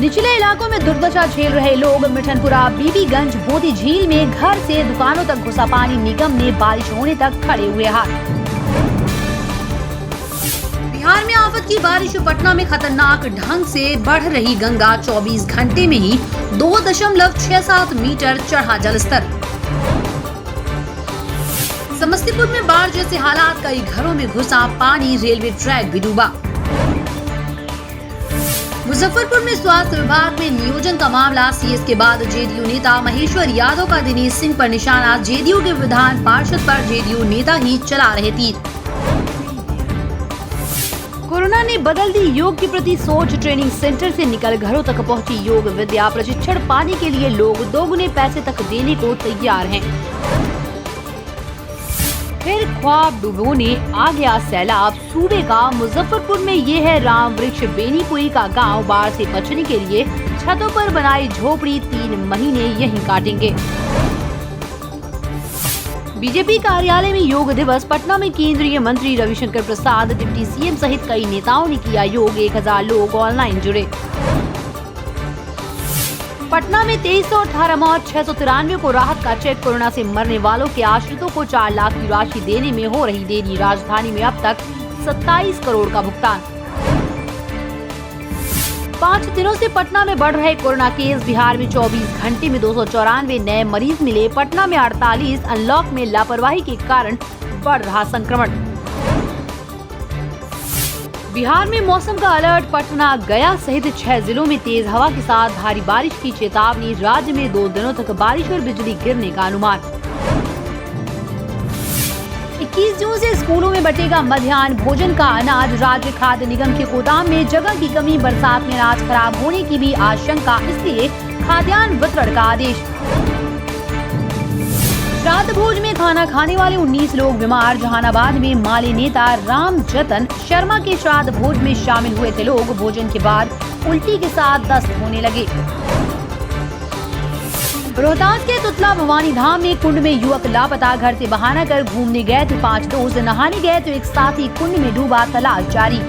निचले इलाकों में दुर्दशा झेल रहे लोग। मिठनपुरा, बीबीगंज, मोती झील में घर से दुकानों तक घुसा पानी। निगम ने बारिश होने तक खड़े हुए हाथ। बिहार में आफत की बारिश। पटना में खतरनाक ढंग से बढ़ रही गंगा। 24 घंटे में ही 2.67 मीटर चढ़ा जलस्तर। समस्तीपुर में बाढ़ जैसे हालात। कई घरों में घुसा पानी। रेलवे ट्रैक भी डूबा। मुजफ्फरपुर में स्वास्थ्य विभाग में नियोजन का मामला। सीएस के बाद जेडीयू नेता महेश्वर यादव का दिनेश सिंह पर निशाना। जेडीयू के विधान पार्षद पर जेडीयू नेता ही चला रहे तीर। कोरोना ने बदल दी योग के प्रति सोच। ट्रेनिंग सेंटर से निकल घरों तक पहुंची योग विद्या। प्रशिक्षण पाने के लिए लोग दोगुने पैसे तक देने को तैयार हैं। फिर ख्वाब डुबोने आ गया सैलाब। सूबे का मुजफ्फरपुर में ये है राम वृक्ष। बेनीपुरी का गांव। बाढ़ से बचने के लिए छतों पर बनाई झोपड़ी। 3 महीने यहीं काटेंगे। बीजेपी कार्यालय में योग दिवस। पटना में केंद्रीय मंत्री रविशंकर प्रसाद, डिप्टी सीएम सहित कई नेताओं ने किया योग। 1000 लोग ऑनलाइन जुड़े। पटना में 2318 मौत। 693 को राहत का चेक। कोरोना से मरने वालों के आश्रितों को 4 लाख की राशि देने में हो रही देरी। राजधानी में अब तक 27 करोड़ का भुगतान। 5 दिनों से पटना में बढ़ रहे कोरोना केस। बिहार में 24 घंटे में 294 नए मरीज मिले। पटना में 48। अनलॉक में लापरवाही के कारण बढ़ रहा संक्रमण। बिहार में मौसम का अलर्ट। पटना, गया सहित 6 जिलों में तेज हवा के साथ भारी बारिश की चेतावनी। राज्य में 2 दिनों तक बारिश और बिजली गिरने का अनुमान। 21 जून से स्कूलों में बटेगा मध्याह्न भोजन का अनाज। राज्य खाद्य निगम के गोदाम में जगह की कमी। बरसात में अनाज खराब होने की भी आशंका, इसलिए खाद्यान्न वितरण का आदेश। श्राद्ध भोज में खाना खाने वाले 19 लोग बीमार। जहानाबाद में माले नेता राम जतन शर्मा के श्राद्ध भोज में शामिल हुए थे लोग। भोजन के बाद उल्टी के साथ दस्त होने लगे। रोहतास के तुतला भवानी धाम में कुंड में युवक लापता। घर से बहाना कर घूमने गए थे 5 दोस्त। नहाने गए तो एक साथी कुंड में डूबा। तलाश जारी।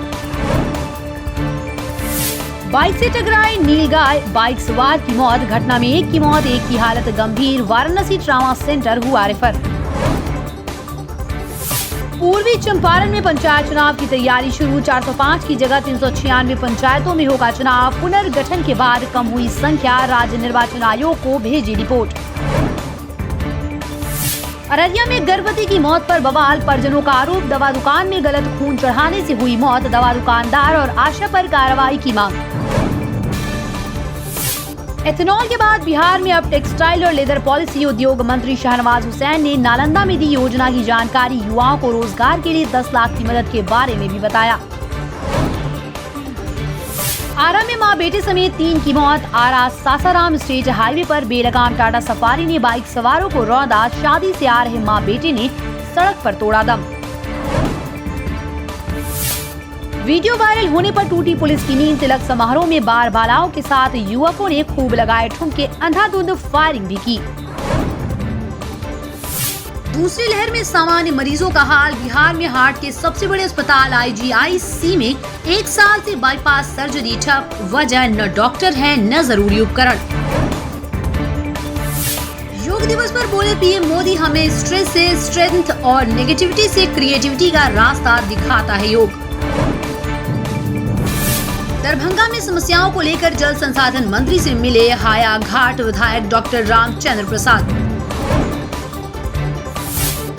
बाइक से टकराए नीलगाय। बाइक सवार की मौत। घटना में एक की मौत, एक की हालत गंभीर। वाराणसी ट्रामा सेंटर हुआ रेफर। पूर्वी चंपारण में पंचायत चुनाव की तैयारी शुरू। 405 की जगह 396 पंचायतों में होगा चुनाव। पुनर्गठन के बाद कम हुई संख्या। राज्य निर्वाचन आयोग को भेजी रिपोर्ट। अररिया में गर्भवती की मौत पर बवाल। परिजनों का आरोप, दवा दुकान में गलत खून चढ़ाने से हुई मौत। दवा दुकानदार और आशा पर कार्रवाई की मांग। एथेनॉल के बाद बिहार में अब टेक्सटाइल और लेदर पॉलिसी। उद्योग मंत्री शहनवाज हुसैन ने नालंदा में दी योजना की जानकारी। युवाओं को रोजगार के लिए 10 लाख की मदद के बारे में भी बताया। आरा में मां बेटे समेत 3 की मौत। आरा सासाराम स्टेट हाईवे पर बेलगाम टाटा सफारी ने बाइक सवारों को रौंदा। शादी से आ रहे मां बेटे ने सड़क पर तोड़ा दम। वीडियो वायरल होने पर टूटी पुलिस की नींद। तिलक समारोह में बार बालाओं के साथ युवकों ने खूब लगाए ठुमके। अंधाधुंध फायरिंग भी की। दूसरी लहर में सामान्य मरीजों का हाल। बिहार में हार्ट के सबसे बड़े अस्पताल IGIC में 1 साल से बाईपास सर्जरी ठप। वजह न डॉक्टर है न जरूरी उपकरण। योग दिवस पर बोले पीएम मोदी, हमें स्ट्रेस से स्ट्रेंथ और नेगेटिविटी से क्रिएटिविटी का रास्ता दिखाता है योग। दरभंगा में समस्याओं को लेकर जल संसाधन मंत्री से मिले हाया घाट विधायक डॉक्टर रामचंद्र प्रसाद।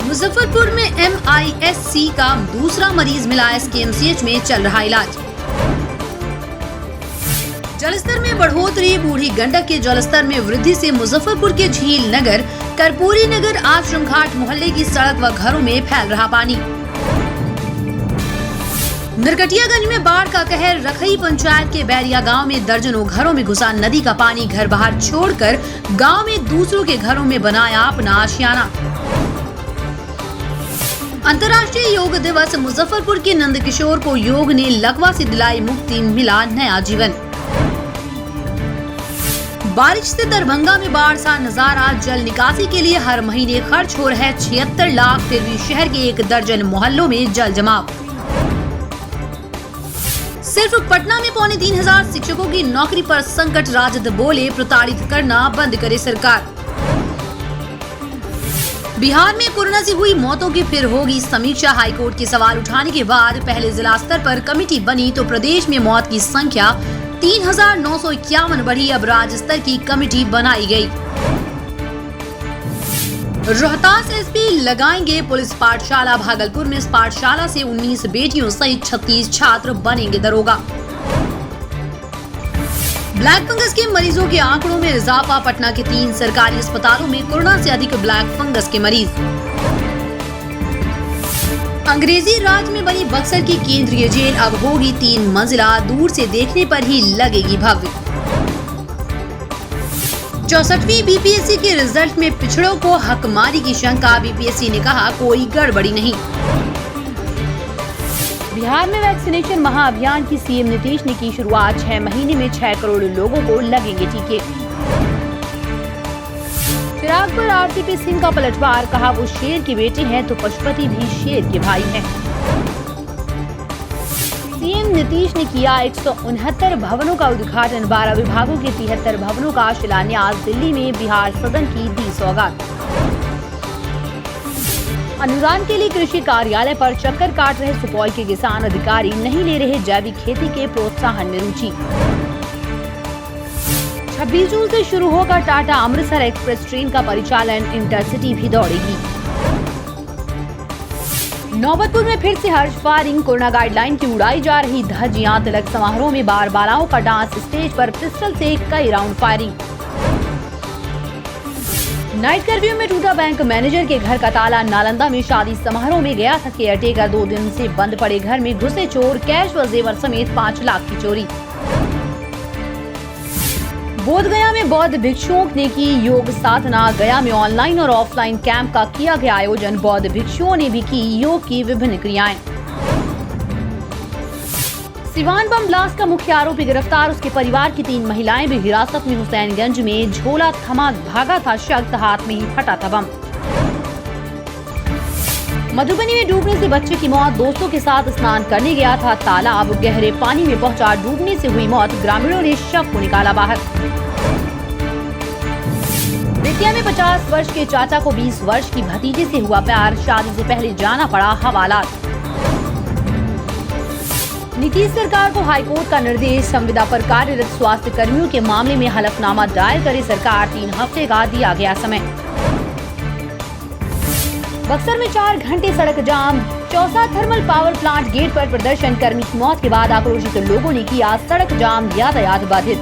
मुजफ्फरपुर में MISC का दूसरा मरीज मिला। SKMCH में चल रहा इलाज। जलस्तर में बढ़ोतरी। बूढ़ी गंडक के जलस्तर में वृद्धि से मुजफ्फरपुर के झील नगर, कर्पूरी नगर, आश्रम घाट मोहल्ले की सड़क व घरों में फैल रहा पानी। नरकटियागंज में बाढ़ का कहर। रखई पंचायत के बैरिया गांव में दर्जनों घरों में घुसा नदी का पानी। घर बाहर छोड़कर गांव में दूसरों के घरों में बनाया अपना आशियाना। अंतर्राष्ट्रीय योग दिवस। मुजफ्फरपुर के नंदकिशोर को योग ने लकवा से दिलाई मुक्ति। मिला नया जीवन। बारिश से दरभंगा में बाढ़ सा नजारा। जल निकासी के लिए हर महीने खर्च हो रहे 76 लाख। फिर भी शहर के 1 दर्जन मोहल्लों में जल जमाव। सिर्फ पटना में 3,500 शिक्षकों की नौकरी पर संकट, राजद बोले प्रताड़ित करना बंद करे सरकार। बिहार में कोरोना से हुई मौतों की फिर होगी समीक्षा। हाईकोर्ट के सवाल उठाने के बाद पहले जिला स्तर पर कमेटी बनी तो प्रदेश में मौत की संख्या 3,951 बढ़ी। अब राज्य स्तर की कमेटी बनाई गई। रोहतास एसपी लगाएंगे पुलिस पाठशाला। भागलपुर में इस पाठशाला से 19 बेटियों सहित 36 छात्र बनेंगे दरोगा। ब्लैक फंगस के मरीजों के आंकड़ों में इजाफा। पटना के 3 सरकारी अस्पतालों में कोरोना से अधिक ब्लैक फंगस के मरीज। अंग्रेजी राज में बनी बक्सर की केंद्रीय जेल अब होगी 3 मंजिला, दूर से देखने पर ही लगेगी भव्य। 64वीं बीपीएससी के रिजल्ट में पिछड़ों को हकमारी की शंका। बीपीएससी ने कहा कोई गड़बड़ी नहीं। बिहार में वैक्सीनेशन महाअभियान की सीएम नीतीश ने की शुरुआत। 6 महीने में 6 करोड़ लोगों को लगेंगे टीके। चिराग पर आरसीपी सिंह का पलटवार, कहा वो शेर के बेटे हैं तो पशुपति भी शेर के भाई हैं। सीएम नीतीश ने किया 169 भवनों का उद्घाटन। 12 विभागों के 73 भवनों का शिलान्यास। दिल्ली में बिहार सदन की दी सौगात। अनुदान के लिए कृषि कार्यालय पर चक्कर काट रहे सुपौल के किसान अधिकारी, नहीं ले रहे जैविक खेती के प्रोत्साहन में रुचि। 26 जून से शुरू होगा टाटा अमृतसर एक्सप्रेस ट्रेन का परिचालन। इंटरसिटी भी दौड़ेगी। नौबतपुर में फिर से हर्ष फायरिंग। कोरोना गाइडलाइन की उड़ाई जा रही धज्जियां। तिलक समारोह में बालाओं का डांस। स्टेज पर पिस्टल से कई राउंड फायरिंग। नाइट कर्फ्यू में टूटा बैंक मैनेजर के घर का ताला। नालंदा में शादी समारोह में गया था केयरटेकर। 2 दिन से बंद पड़े घर में घुसे चोर। कैश व जेवर समेत 5 लाख की चोरी। बोधगया में बौद्ध भिक्षुओं ने की योग साधना। गया में ऑनलाइन और ऑफलाइन कैंप का किया गया आयोजन। बौद्ध भिक्षुओं ने भी की योग की विभिन्न क्रियाएं। सिवान बम ब्लास्ट का मुख्य आरोपी गिरफ्तार। उसके परिवार की 3 महिलाएं भी हिरासत में। हुसैनगंज में झोला थमा भागा था शख्स, हाथ में ही फटा था बम। मधुबनी में डूबने से बच्चे की मौत। दोस्तों के साथ स्नान करने गया था, तालाब गहरे पानी में पहुंचा, डूबने से हुई मौत। ग्रामीणों ने शव को निकाला बाहर। बेतिया में 50 वर्ष के चाचा को 20 वर्ष की भतीजे से हुआ प्यार। शादी से पहले जाना पड़ा हवालात। नीतीश सरकार को हाईकोर्ट का निर्देश। संविदा पर कार्यरत स्वास्थ्य कर्मियों के मामले में हलफनामा दायर करे सरकार। 3 हफ्ते का दिया गया समय। बक्सर में 4 घंटे सड़क जाम। Chausa thermal power plant gate पर प्रदर्शन। कर्मी की मौत के बाद आक्रोशित लोगों ने किया सड़क जाम, यातायात बाधित।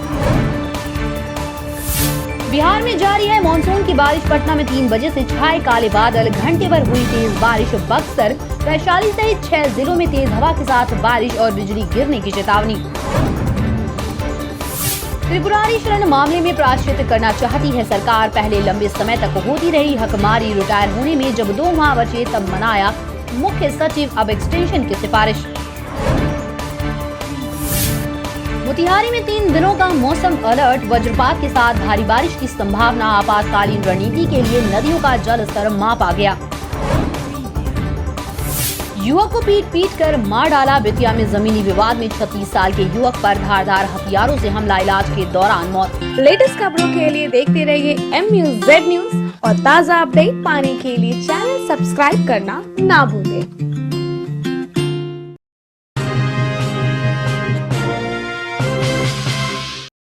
बिहार में जारी है मानसून की बारिश। पटना में 3 बजे से छाए काले बादल। घंटे भर हुई तेज बारिश। बक्सर, वैशाली सहित 6 जिलों में तेज हवा के साथ बारिश और बिजली गिरने की चेतावनी। त्रिपुरारी शरण मामले में प्रायश्चित करना चाहती है सरकार। पहले लंबे समय तक होती रही हकमारी। रिटायर होने में जब 2 माह बचे तब मनाया मुख्य सचिव, अब एक्सटेंशन की सिफारिश। मोतिहारी में 3 दिनों का मौसम अलर्ट। वज्रपात के साथ भारी बारिश की संभावना। आपातकालीन रणनीति के लिए नदियों का जल स्तर मापा गया। युवक को पीट कर मार डाला। बेतिया में जमीनी विवाद में 36 साल के युवक पर धारदार हथियारों से हमला। इलाज के दौरान मौत। लेटेस्ट खबरों के लिए देखते रहिए MUZ न्यूज और ताज़ा अपडेट पाने के लिए चैनल सब्सक्राइब करना ना भूलें।